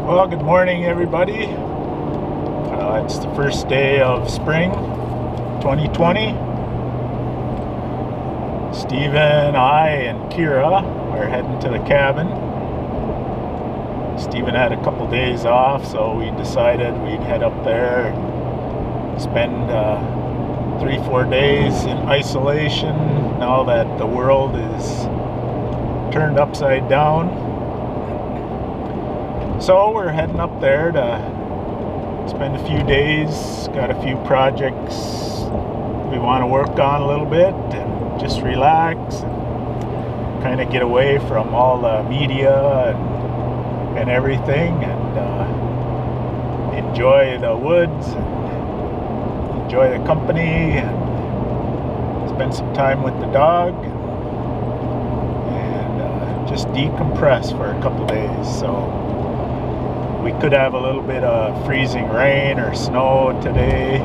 Well, good morning, everybody. It's the first day of spring 2020. Steven, I, and Kira are heading to the cabin. Steven had a couple days off, so we decided we'd head up there and spend 3-4 days in isolation now that the world is turned upside down. So we're heading up there to spend a few days. Got a few projects we want to work on a little bit and just relax and kind of get away from all the media and everything, and enjoy the woods and enjoy the company and spend some time with the dog and just decompress for a couple days. So we could have a little bit of freezing rain or snow today,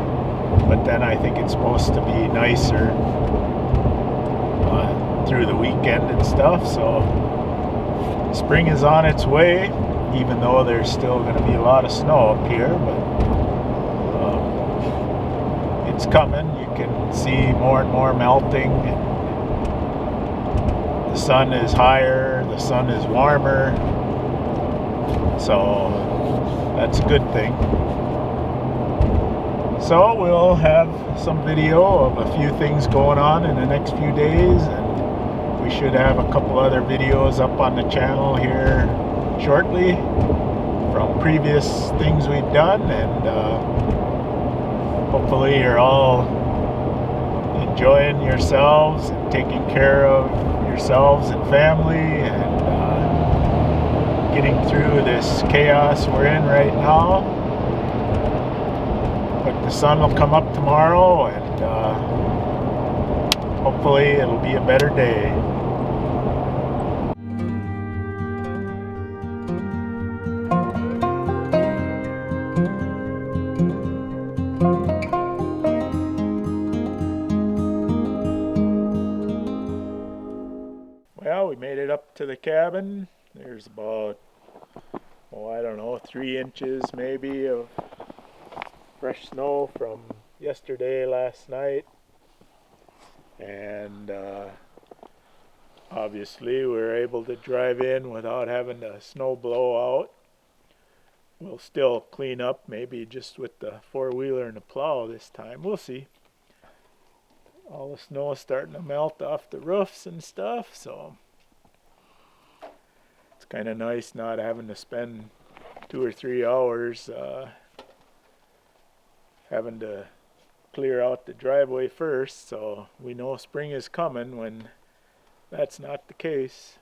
but then I think it's supposed to be nicer through the weekend and stuff. So spring is on its way, even though there's still going to be a lot of snow up here, but it's coming. You can see more and more melting. The sun is higher, the sun is warmer, so that's a good thing. So we'll have some video of a few things going on in the next few days, and we should have a couple other videos up on the channel here shortly from previous things we've done, and hopefully you're all enjoying yourselves and taking care of yourselves and family and getting through this chaos we're in right now. But the sun will come up tomorrow, and hopefully it'll be a better day. Well, we made it up to the cabin. There's about, I don't know, 3 inches maybe of fresh snow from yesterday, last night. And obviously we were able to drive in without having the snow blow out. We'll still clean up, maybe just with the four-wheeler and the plow this time. We'll see. All the snow is starting to melt off the roofs and stuff, so it's kind of nice not having to spend 2 or 3 hours having to clear out the driveway first, so we know spring is coming when that's not the case.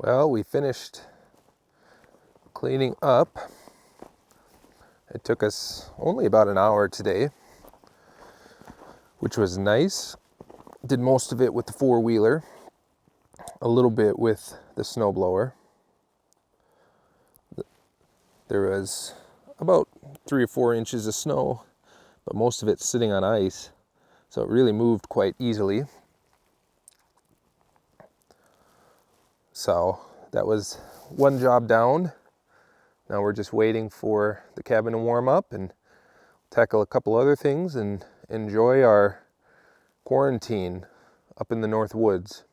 Well, we finished cleaning up. It took us only about an hour today, which was nice. Did most of it with the four-wheeler, a little bit with the snowblower. There was about 3 or 4 inches of snow, but most of it sitting on ice, so it really moved quite easily. So that was one job down. Now we're just waiting for the cabin to warm up and tackle a couple other things and enjoy our quarantine up in the North Woods.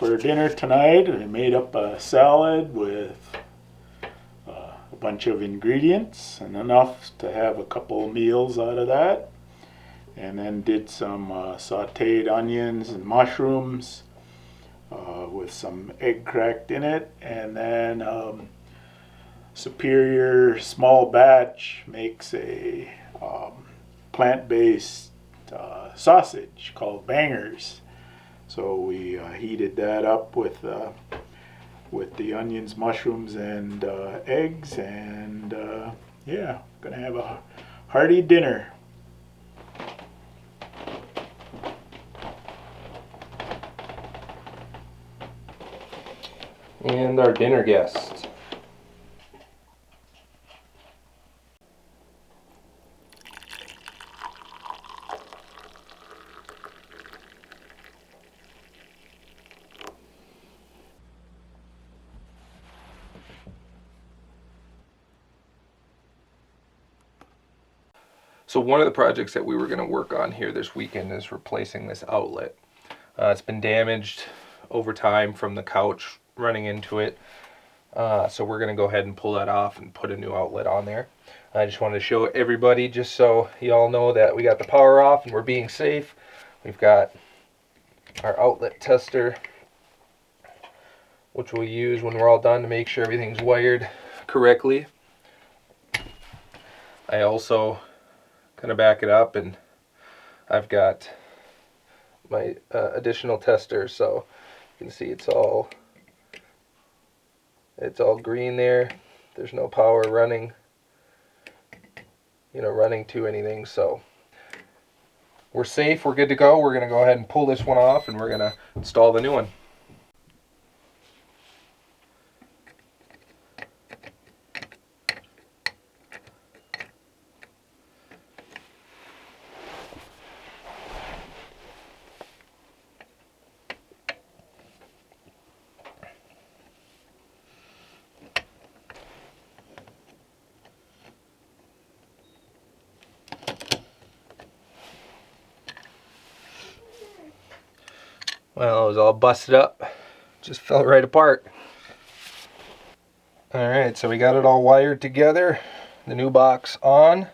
for dinner tonight. I made up a salad with a bunch of ingredients and enough to have a couple meals out of that. And then did some sauteed onions and mushrooms with some egg cracked in it. And then Superior Small Batch makes a plant-based sausage called bangers. So we heated that up with the onions, mushrooms, and eggs, and yeah, gonna have a hearty dinner. And our dinner guest. So one of the projects that we were going to work on here this weekend is replacing this outlet. It's been damaged over time from the couch running into it. So we're going to go ahead and pull that off and put a new outlet on there. I just wanted to show everybody, just so you all know that we got the power off and we're being safe. We've got our outlet tester, which we'll use when we're all done to make sure everything's wired correctly. I also kind of back it up, and I've got my additional tester, so you can see it's all green there. There's no power running to anything, so we're safe, we're good to go. We're gonna go ahead and pull this one off, and we're gonna install the new one. Well, it was all busted up. Just fell right apart. Alright, so we got it all wired together. The new box on.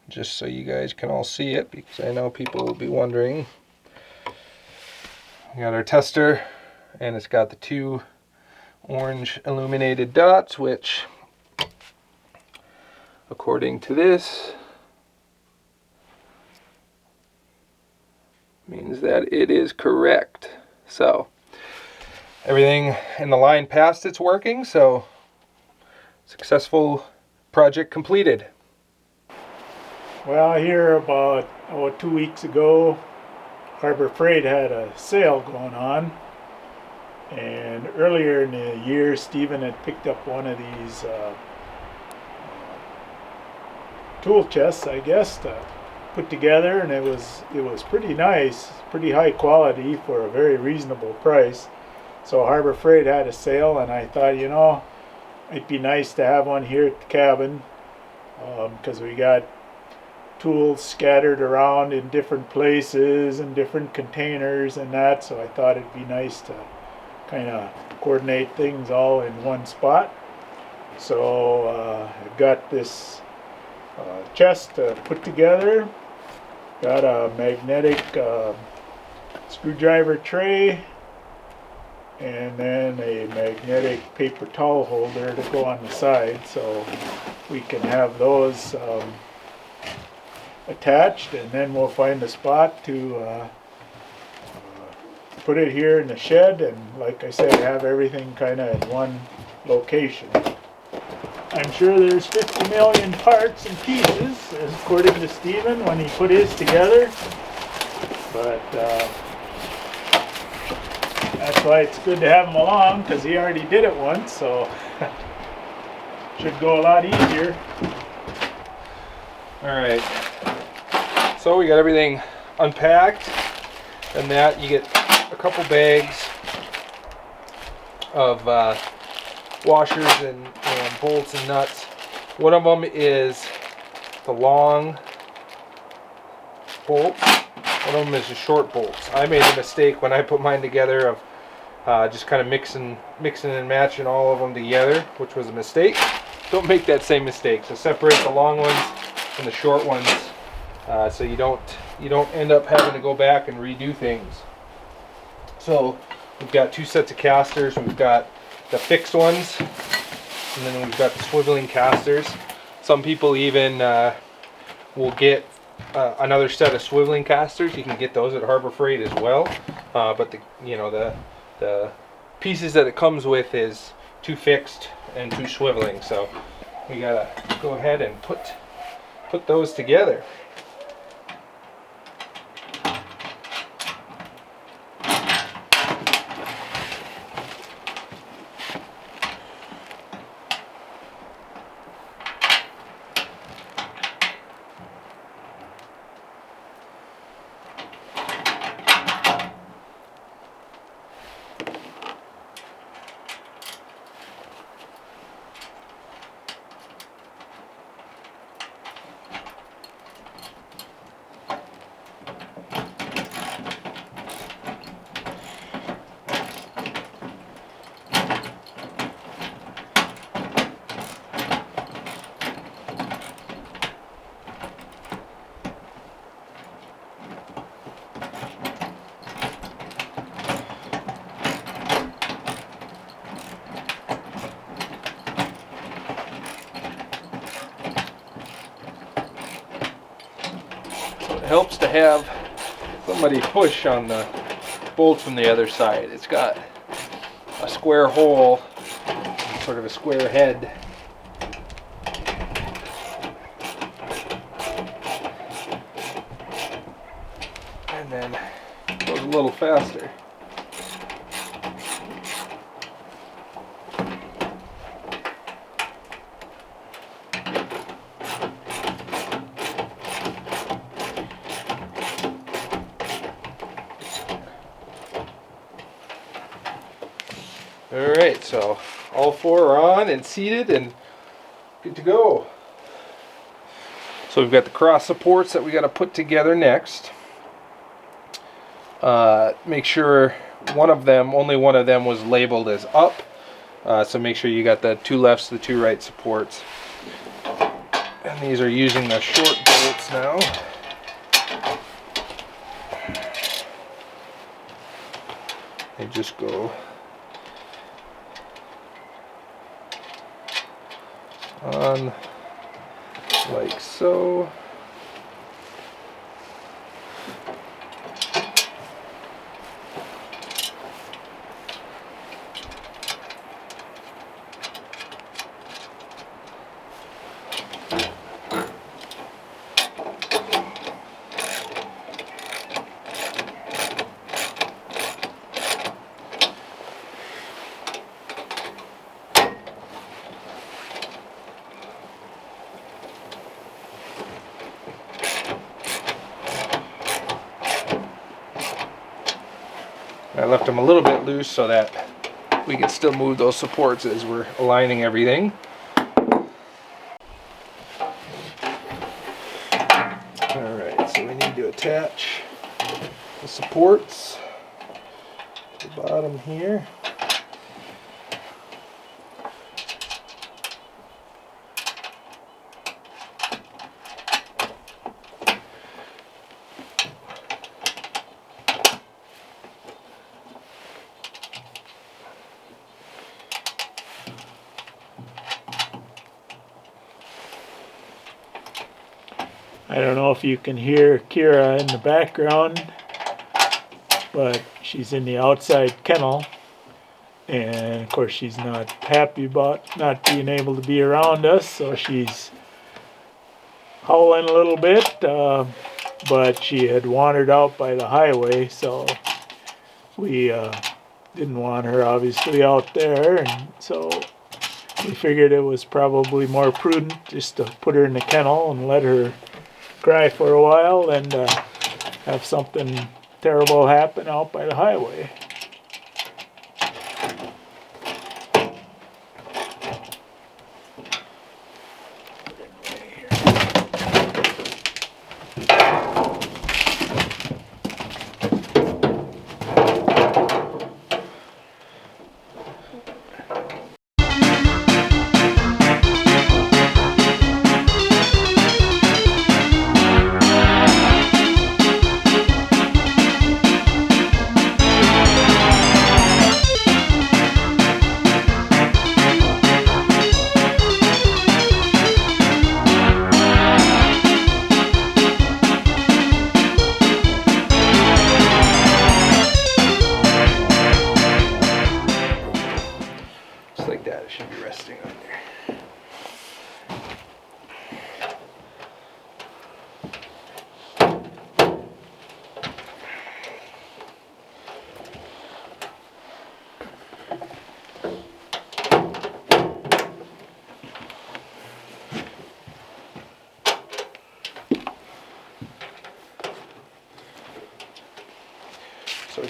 Just so you guys can all see it, because I know people will be wondering. We got our tester, and it's got the two orange illuminated dots, which, according to this, means that it is correct. So everything in the line past it's working, so successful project completed. Well, here about 2 weeks ago, Harbor Freight had a sale going on, and earlier in the year Stephen had picked up one of these tool chests, I guess, to put together, and it was pretty nice, pretty high quality for a very reasonable price. So Harbor Freight had a sale, and I thought, it'd be nice to have one here at the cabin, because we got tools scattered around in different places and different containers and that, so I thought it'd be nice to kind of coordinate things all in one spot. So I've got this chest put together. Got a magnetic screwdriver tray, and then a magnetic paper towel holder to go on the side, so we can have those attached, and then we'll find a spot to put it here in the shed, and like I said, have everything kind of in one location. I'm sure there's 50 million parts and pieces, according to Stephen when he put his together, but that's why it's good to have him along, because he already did it once, so should go a lot easier. Alright, so we got everything unpacked, and that you get a couple bags of washers and bolts and nuts. One of them is the long bolts, one of them is the short bolts. I made a mistake when I put mine together of just kind of mixing and matching all of them together, which was a mistake. Don't make that same mistake. So separate the long ones from the short ones, so you don't end up having to go back and redo things. So we've got 2 sets of casters. We've got the fixed ones, and then we've got the swiveling casters. Some people even will get another set of swiveling casters. You can get those at Harbor Freight as well. But the pieces that it comes with is 2 fixed and 2 swiveling. So we gotta go ahead and put those together. It helps to have somebody push on the bolt from the other side. It's got a square hole, sort of a square head. And then it goes a little faster. Alright, so all 4 are on and seated and good to go. So we've got the cross supports that we got to put together next. Make sure only one of them was labeled as up. So make sure you got the 2 lefts, the 2 right supports. And these are using the short bolts now. They just go on like so. I left them a little bit loose so that we can still move those supports as we're aligning everything. Alright, so we need to attach the supports to the bottom here. I don't know if you can hear Kira in the background, but she's in the outside kennel, and of course she's not happy about not being able to be around us, so she's howling a little bit, but she had wandered out by the highway, so we didn't want her obviously out there, and so we figured it was probably more prudent just to put her in the kennel and let her cry for a while and have something terrible happen out by the highway.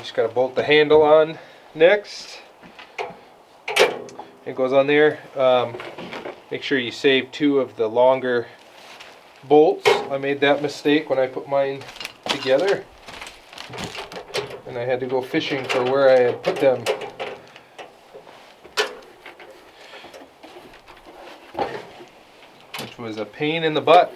just got to bolt the handle on next. It goes on there. Make sure you save 2 of the longer bolts. I made that mistake when I put mine together, and I had to go fishing for where I had put them. Which was a pain in the butt.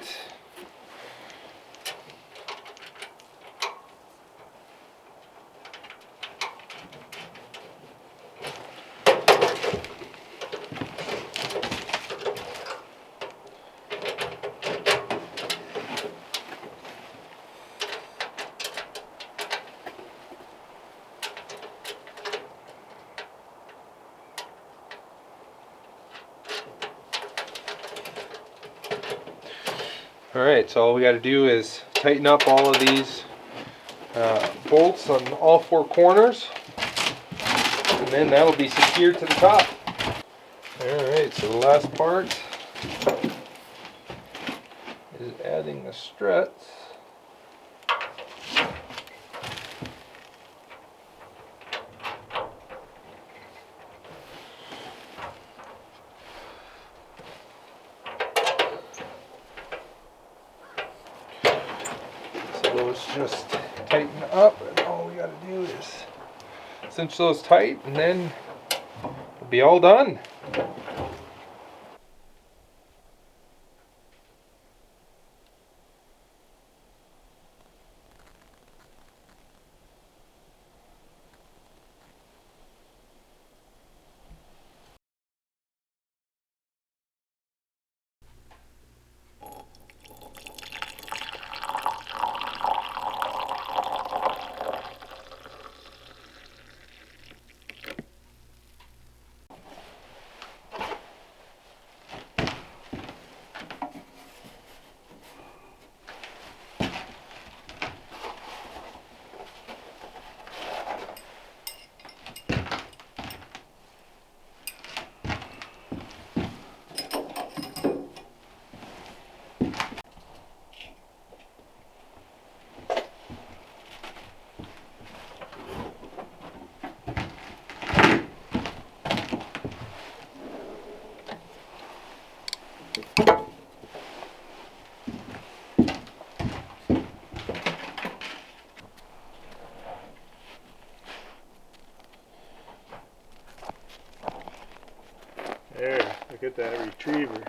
Alright, so all we got to do is tighten up all of these bolts on all 4 corners, and then that'll be secured to the top. Alright, so the last part is adding the struts. Those just tighten up, and all we got to do is cinch those tight, and then it'll be all done. There, look at that retriever.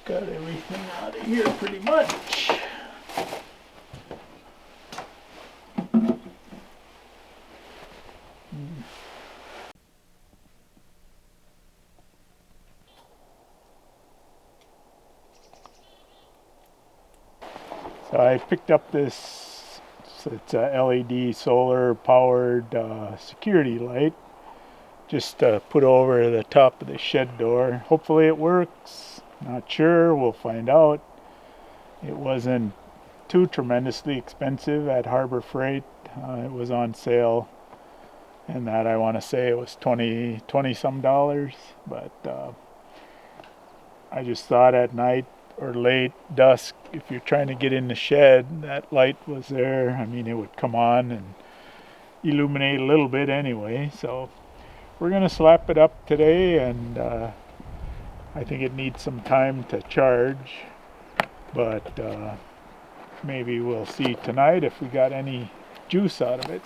Got everything out of here pretty much. So I picked up this, it's a LED solar powered security light, just put over the top of the shed door. Hopefully it works. Not sure, we'll find out. It wasn't too tremendously expensive at Harbor Freight. It was on sale, and that I want to say it was 20 some dollars, but I just thought at night or late dusk, if you're trying to get in the shed, that light was there. I mean, it would come on and illuminate a little bit anyway. So we're gonna slap it up today, and I think it needs some time to charge, but maybe we'll see tonight if we got any juice out of it.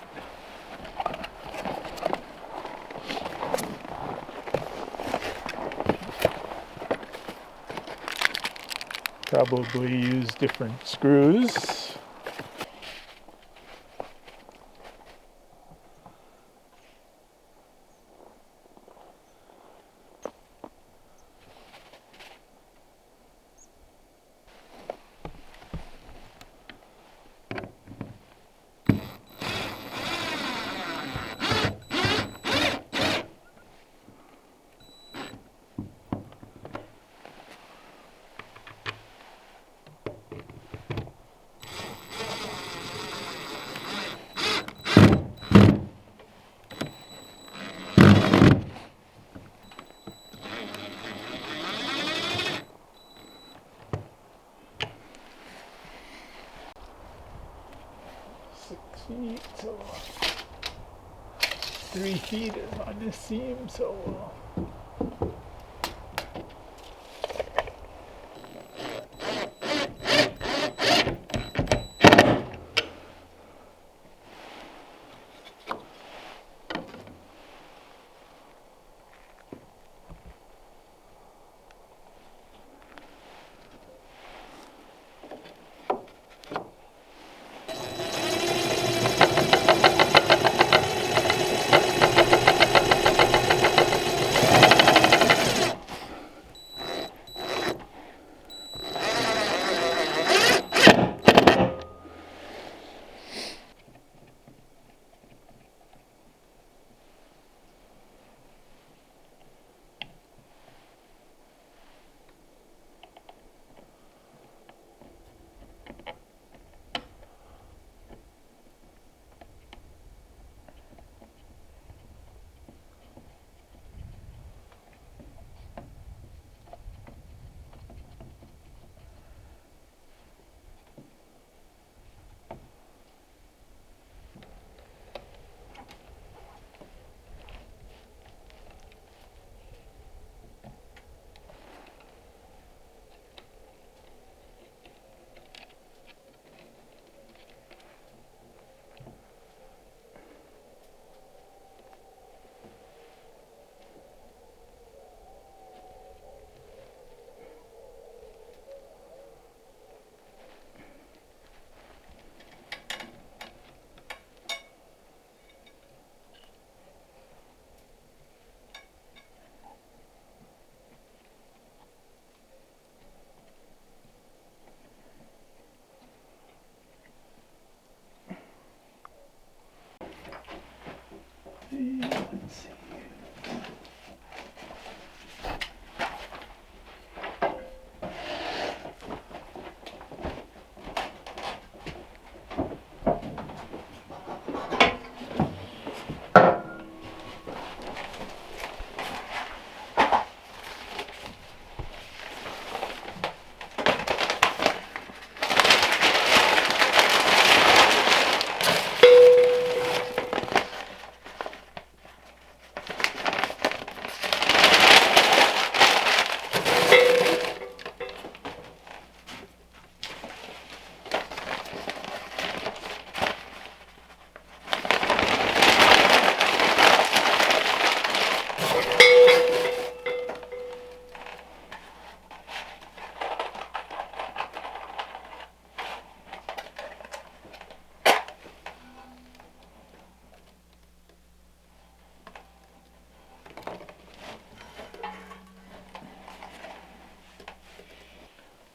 Probably use different screws. feet, so 3 feet on this seam, so let's see.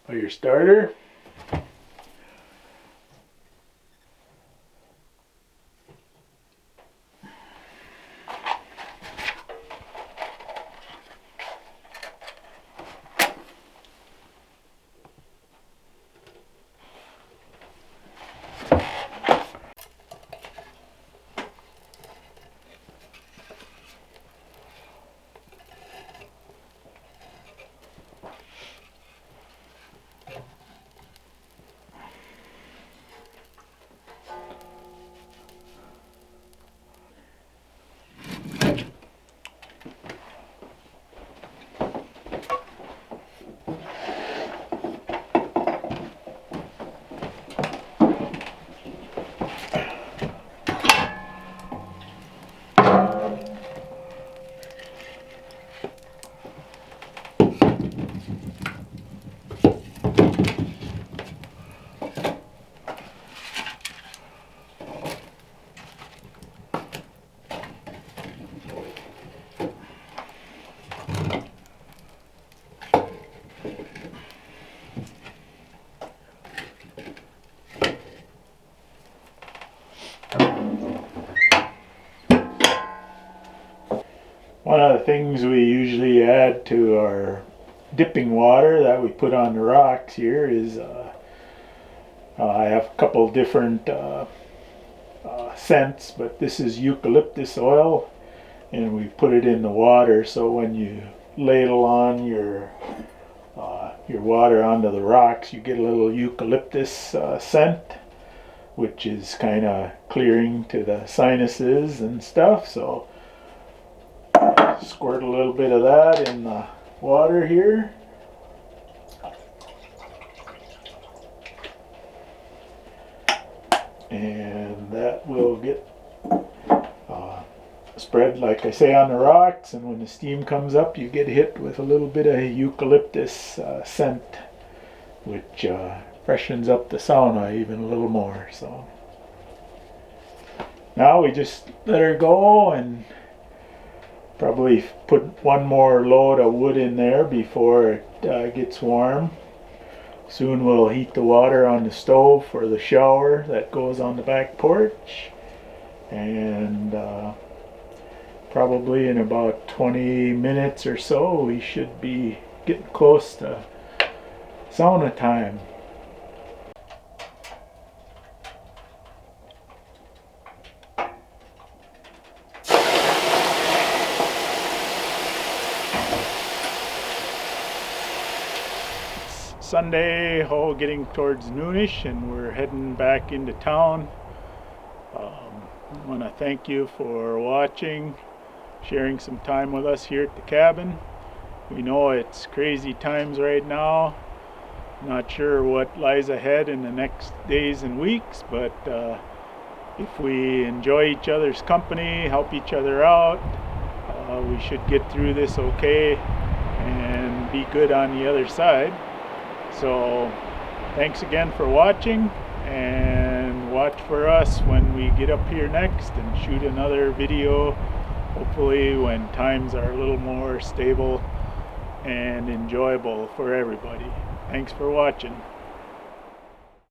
For your starter, one of the things we usually add to our dipping water that we put on the rocks here is I have a couple different scents, but this is eucalyptus oil, and we put it in the water, so when you ladle on your water onto the rocks, you get a little eucalyptus scent, which is kind of clearing to the sinuses and stuff. So squirt a little bit of that in the water here. And that will get spread, like I say, on the rocks, and when the steam comes up you get hit with a little bit of eucalyptus scent, which freshens up the sauna even a little more. So now we just let her go and probably put one more load of wood in there before it gets warm. Soon we'll heat the water on the stove for the shower that goes on the back porch, and probably in about 20 minutes or so we should be getting close to sauna time. Sunday, getting towards noonish, and we're heading back into town. I want to thank you for watching, sharing some time with us here at the cabin. We know it's crazy times right now. Not sure what lies ahead in the next days and weeks, but if we enjoy each other's company, help each other out, we should get through this okay and be good on the other side. So thanks again for watching, and watch for us when we get up here next and shoot another video, hopefully when times are a little more stable and enjoyable for everybody. Thanks for watching.